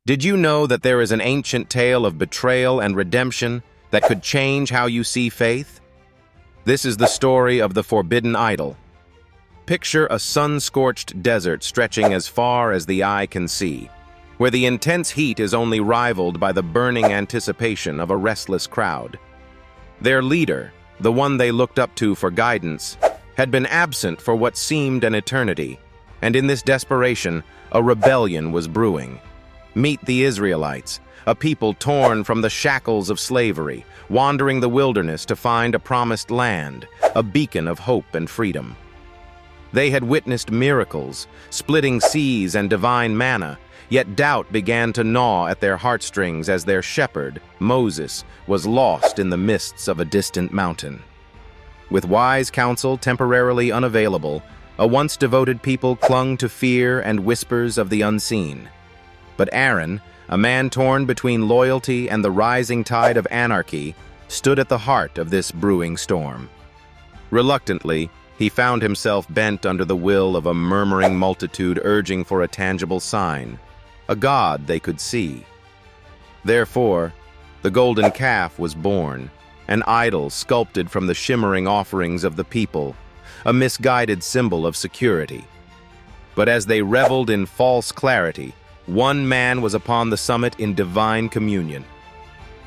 Did you know that there is an ancient tale of betrayal and redemption that could change how you see faith? This is the story of the forbidden idol. Picture a sun-scorched desert stretching as far as the eye can see, where the intense heat is only rivaled by the burning anticipation of a restless crowd. Their leader, the one they looked up to for guidance, had been absent for what seemed an eternity, and in this desperation, a rebellion was brewing. Meet the Israelites, a people torn from the shackles of slavery, wandering the wilderness to find a promised land, a beacon of hope and freedom. They had witnessed miracles, splitting seas and divine manna, yet doubt began to gnaw at their heartstrings as their shepherd, Moses, was lost in the mists of a distant mountain. With wise counsel temporarily unavailable, a once devoted people clung to fear and whispers of the unseen. But Aaron, a man torn between loyalty and the rising tide of anarchy, stood at the heart of this brewing storm. Reluctantly, he found himself bent under the will of a murmuring multitude urging for a tangible sign, a God they could see. Therefore, the golden calf was born, an idol sculpted from the shimmering offerings of the people, a misguided symbol of security. But as they reveled in false clarity, one man was upon the summit in divine communion.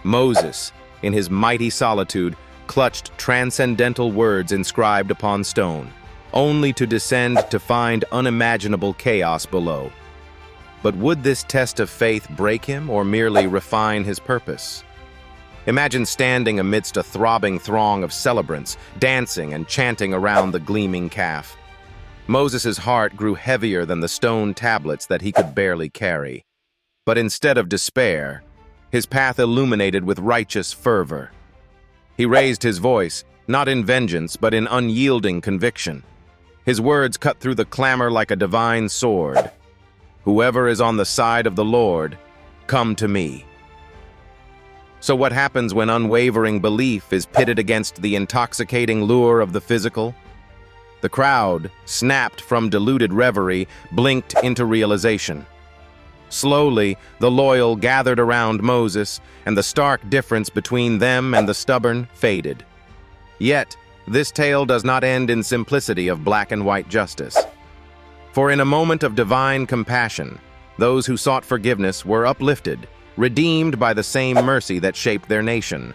Moses, in his mighty solitude, clutched transcendental words inscribed upon stone, only to descend to find unimaginable chaos below. But would this test of faith break him or merely refine his purpose? Imagine standing amidst a throbbing throng of celebrants, dancing and chanting around the gleaming calf. Moses' heart grew heavier than the stone tablets that he could barely carry. But instead of despair, his path illuminated with righteous fervor. He raised his voice, not in vengeance, but in unyielding conviction. His words cut through the clamor like a divine sword. "Whoever is on the side of the Lord, come to me." So what happens when unwavering belief is pitted against the intoxicating lure of the physical? The crowd, snapped from deluded reverie, blinked into realization. Slowly, the loyal gathered around Moses, and the stark difference between them and the stubborn faded. Yet, this tale does not end in simplicity of black and white justice. For in a moment of divine compassion, those who sought forgiveness were uplifted, redeemed by the same mercy that shaped their nation.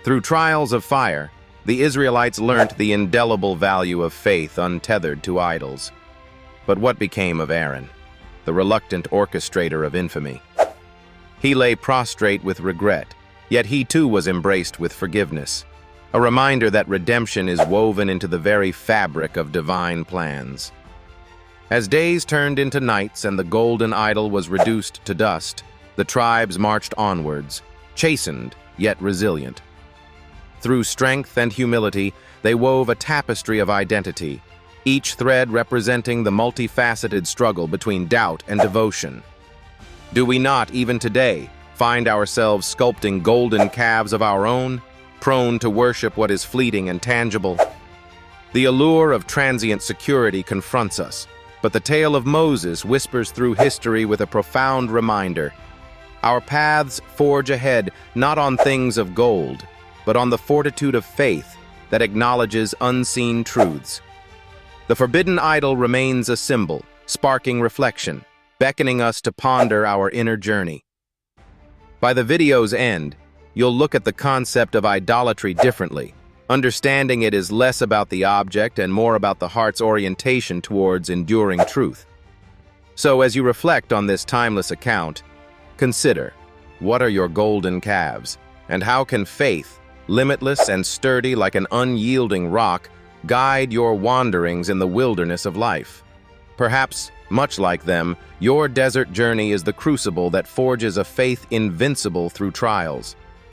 Through trials of fire, the Israelites learnt the indelible value of faith untethered to idols. But what became of Aaron, the reluctant orchestrator of infamy? He lay prostrate with regret, yet he too was embraced with forgiveness, a reminder that redemption is woven into the very fabric of divine plans. As days turned into nights and the golden idol was reduced to dust, the tribes marched onwards, chastened yet resilient. Through strength and humility, they wove a tapestry of identity, each thread representing the multifaceted struggle between doubt and devotion. Do we not, even today, find ourselves sculpting golden calves of our own, prone to worship what is fleeting and tangible? The allure of transient security confronts us, but the tale of Moses whispers through history with a profound reminder. Our paths forge ahead not on things of gold, but on the fortitude of faith that acknowledges unseen truths. The forbidden idol remains a symbol, sparking reflection, beckoning us to ponder our inner journey. By the video's end, you'll look at the concept of idolatry differently, understanding it is less about the object and more about the heart's orientation towards enduring truth. So as you reflect on this timeless account, consider, what are your golden calves, and how can faith, limitless and sturdy like an unyielding rock, guide your wanderings in the wilderness of life? Perhaps, much like them, your desert journey is the crucible that forges a faith invincible through trials.